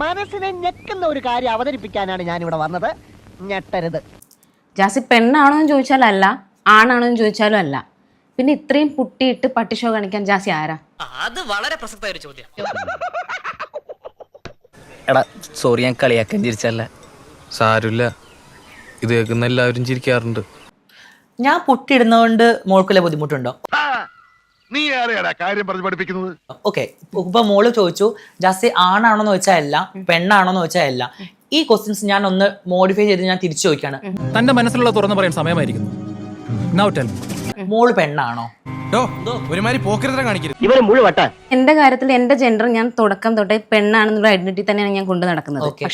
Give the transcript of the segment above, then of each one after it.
മനസ്സിനെ ഞെക്കുന്ന ഒരു കാര്യം അവതരിപ്പിക്കാനാണ് ഞാൻ ഇവിടെ വന്നത്. ഞെട്ടരുത്. ജാസി പെണ്ണാണോ എന്ന് ചോദിച്ചാൽ അല്ല, ആണാണോ എന്ന് ചോദിച്ചാലും അല്ല. പിന്നെ ഇത്രയും പുട്ടിയിട്ട് പട്ടിഷോ കാണിക്കാൻ ജാസി ആരാ? അത് വളരെ പ്രസക്തമായ ഒരു ചോദ്യം. എടാ സോറി, ഞാൻ കളിയാക്കാൻ ചിരിച്ചല്ല. സാരമില്ല, ഇത് കേൾക്കുന്ന എല്ലാവരും ചിരിക്കാറുണ്ട്. ഞാൻ പുട്ടിയിടുന്നതുകൊണ്ട് മോൾക്കുള്ള ബുദ്ധിമുട്ടുണ്ടോ? നീ ആരെയാടാ കാര്യം പറഞ്ഞു പഠിപ്പിക്കുന്നത്? ഓക്കെ, ഇപ്പൊ മോള് ചോദിച്ചു ജാസി ആണാണോന്ന് ചോദിച്ചാൽ അല്ല, പെണ്ണാണോന്ന് ചോദിച്ചാൽ അല്ല. ഈ ക്വസ്റ്റ്യൻസ് ഞാൻ ഒന്ന് മോഡിഫൈ ചെയ്ത് ഞാൻ തിരിച്ചു ചോദിക്കാണ്. തന്റെ മനസ്സിലുള്ള തുറന്നു പറയാൻ സമയമായിരിക്കുന്നു. മോള് പെണ്ണാണോ? ഒരുമാതിരി പോക്കരുതരം കാണിക്കരുത്. ഇവര് മുഴുവട്ട. എന്റെ കാര്യത്തിൽ എന്റെ ജെൻഡർ ഞാൻ തുടക്കം തൊട്ടേ പെണ്ണാണെന്നുള്ള ഐഡന്റിറ്റി തന്നെയാണ് ഞാൻ കൊണ്ട് നടക്കുന്നത്. ഓക്കെ,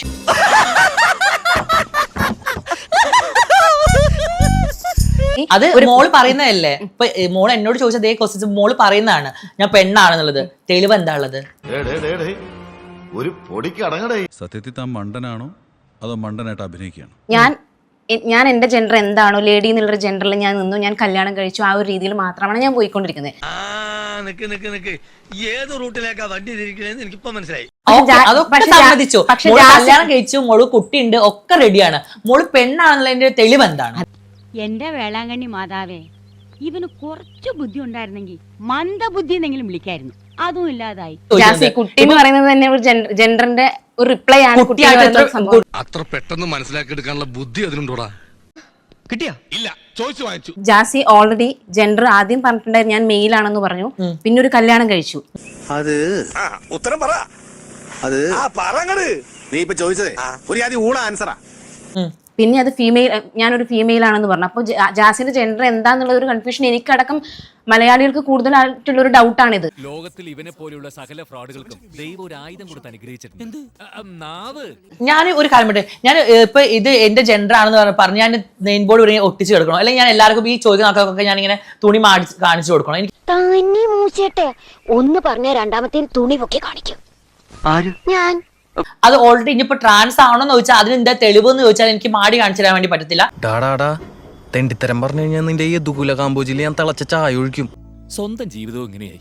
അത് മോള് പറയുന്നതല്ലേ? ഇപ്പൊ മോള് എന്നോട് ചോദിച്ച അതേ ക്വസ്റ്റ്യൻസ് മോള് പറയുന്നതാണ് ഞാൻ പെണ്ണാണെന്നുള്ളത്. തെളിവ് എന്താ ഉള്ളത്? ഒരു പൊടിക്ക് അടങ്ങടേ. സത്യത്തിൽ താൻ മണ്ടനാണോ അതോ മണ്ടനായിട്ട് അഭിനയിക്കുകയാണോ? ഞാൻ എന്റെ ജെൻഡർ എന്താണോ, ലേഡി എന്നുള്ളൊരു ജെൻഡറിൽ ഞാൻ നിന്നു, ഞാൻ കല്യാണം കഴിച്ചു, ആ ഒരു രീതിയിൽ മാത്രമാണ് ഞാൻ പോയിക്കൊണ്ടിരിക്കുന്നത്. ഏത് റൂട്ടിലേക്കാ വണ്ടി തിരിക്കണേന്ന് എനിക്കിപ്പോ മനസ്സിലായി. അതൊക്കെ സമ്മതിച്ചു. കല്യാണം കഴിച്ചു, മോള് കുട്ടിയുണ്ട്, ഒക്കെ റെഡിയാണ്. മോള് പെണ്ണാണെന്നുള്ളതിന്റെ തെളിവ് എന്താണ്? എന്റെ വേളാങ്കണ്ണി മാതാവേ, ഇവന് കുറച്ചു ബുദ്ധി ഉണ്ടായിരുന്നെങ്കിൽ മന്ദബുദ്ധി എന്നെങ്കിലും വിളിക്കായിരുന്നു. അതും ഇല്ലാതായി. ജാസി കുട്ടി എന്ന് പറയുന്നത് തന്നെ ഒരു ജെൻഡറിന്റെ ഒരു റിപ്ലൈ ആണ്. അത്ര പെട്ടെന്ന് മനസ്സിലാക്കി എടുക്കാനുള്ള ബുദ്ധി അതിനുണ്ടോടാ? കിട്ടിയാ? ഇല്ല, ചോദിച്ചു വാങ്ങിച്ചു. ജാസി ഓൾറെഡി ജെൻഡർ ആദ്യം പറഞ്ഞിട്ടുണ്ടായിരുന്നു ഞാൻ മെയിൽ ആണെന്ന് പറഞ്ഞു. പിന്നെ ഒരു കല്യാണം കഴിച്ചു. അത് ഉത്തരം പറ. അത് പറങ്ങട്. നീ ഇപ്പൊ ചോദിച്ചതേ ഒരു ആദ്യം ഊണ ആൻസറാ. പിന്നെ അത് ഫീമെയിൽ, ഞാനൊരു ഫീമെയിൽ ആണെന്ന് പറഞ്ഞു. അപ്പോൾ ജാസിന്റെ ജെൻഡർ എന്താന്നുള്ള ഒരു കൺഫ്യൂഷൻ എനിക്കടക്കം മലയാളികൾക്ക് കൂടുതലായിട്ടുള്ള ഒരു ഡൗട്ടാണിത്. ലോകത്തിൽ ഇവനെ പോലെയുള്ള സകല ഫ്രോഡുകൾക്കും ദൈവം ഒരു ആയുധം കൊടുത്ത് അനുഗ്രഹിച്ചിട്ടുണ്ട്. ഞാൻ ഒരു കാര്യം പറയട്ടെ, ഞാൻ ഇപ്പൊ ഇത് എന്റെ ജെൻഡർ ആണെന്ന് പറഞ്ഞ് ഞാൻ നെയിം ബോർഡ് ഒട്ടിച്ച് കൊടുക്കണം, അല്ലെങ്കിൽ ഞാൻ എല്ലാവർക്കും ഈ ചോദിക്കുന്ന ആൾക്കാർക്കൊക്കെ ഞാൻ ഇങ്ങനെ തുണി കാണിച്ചു കൊടുക്കണം? എനിക്ക് തന്നെ മൂച്ചേട്ടെ ഒന്ന് പറഞ്ഞ രണ്ടാമത്തെ തുണി പൊക്കി കാണിക്കും. ഞാൻ അത് ഓൾറെഡി ഇനിയിപ്പോ ട്രാൻസ് ആണോന്ന് ചോദിച്ചാൽ അതിന് എന്താ തെളിവ് എന്ന് ചോദിച്ചാൽ എനിക്ക് മാടി കാണിച്ചു തരാൻ വേണ്ടി പറ്റത്തില്ല. ടാടാടാ, തെണ്ടിത്തരം പറഞ്ഞു കഴിഞ്ഞാൽ നിന്റെ ഈ ദുകുല കാമ്പോജിൽ ഞാൻ തിളച്ച ചായ ഒഴിക്കും. സ്വന്തം ജീവിതവും ഇങ്ങനെയായി,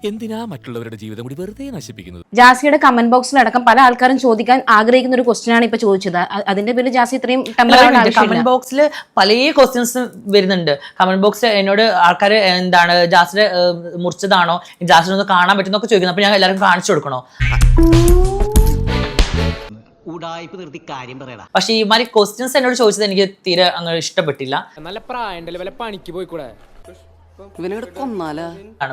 എന്തിനാ മറ്റുള്ളവരുടെ ജീവിതം കൂടി വെറുതെ നശിപ്പിക്കുന്നത്? ജാസിയുടെ കമന്റ് ബോക്സിലടക്കം പല ആൾക്കാരും ചോദിക്കാൻ ആഗ്രഹിക്കുന്ന ഒരു ക്വസ്റ്റ്യൻ ആണ് ഇപ്പൊ ചോദിച്ചത്. അതിന്റെ പേരിൽ ജാസി ഇത്രയും കമന്റ് ബോക്സിൽ പല ക്വസ്റ്റ്യൻസ് വരുന്നുണ്ട്. കമന്റ് ബോക്സിൽ എന്നോട് ആൾക്കാർ എന്താണ് ജാസിനെ മുറിച്ചതാണോ, ജാസിനെ ഒന്ന് കാണാൻ പറ്റുന്നൊക്കെ ചോദിക്കുന്നു. അപ്പൊ ഞാൻ എല്ലാവർക്കും കാണിച്ചു കൊടുക്കണോ? പക്ഷെ ഈ മാതിരി ക്വസ്റ്റ്യൻസ് എന്നോട് ചോദിച്ചത് എനിക്ക് തീരെ അങ്ങനെ ഇഷ്ടപ്പെട്ടില്ല. നല്ല പ്രായം വല്ല പണിക്ക് പോയിക്കൂടെ?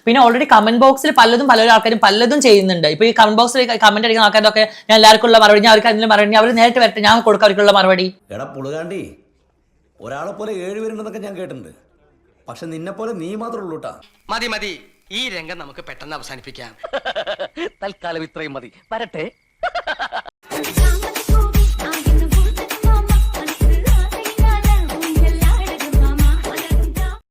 പിന്നെ ഓൾറെഡി കമന്റ് ബോക്സിൽ പലരും ആൾക്കാരും പലതും ചെയ്യുന്നുണ്ട്. ഇപ്പൊ ഈ കമന്റ് ബോക്സിൽ കമന്റ് അടിക്കുന്ന ആൾക്കാരൊക്കെ ഞാൻ എല്ലാവർക്കും ഉള്ള മറുപടി, ഞാൻ അവർക്ക് അതിന് മറുപടി അവർ നേരിട്ട് വരട്ടെ, ഞാൻ കൊടുക്കാം അവർക്കുള്ള മറുപടി. എടാ പുളുകാണ്ടി, ഒരാളെ പോലെ 7 പേരുണ്ടെന്നൊക്കെ ഞാൻ കേട്ടിട്ടുണ്ട്. പക്ഷെ നിന്നെ പോലെ നീ മാത്രമേ ഉള്ളൂ ട്ടാ. മതി, ഈ രംഗം നമുക്ക് പെട്ടെന്ന് അവസാനിപ്പിക്കാം. തൽക്കാലം ഇത്രയും മതി. വരട്ടെ.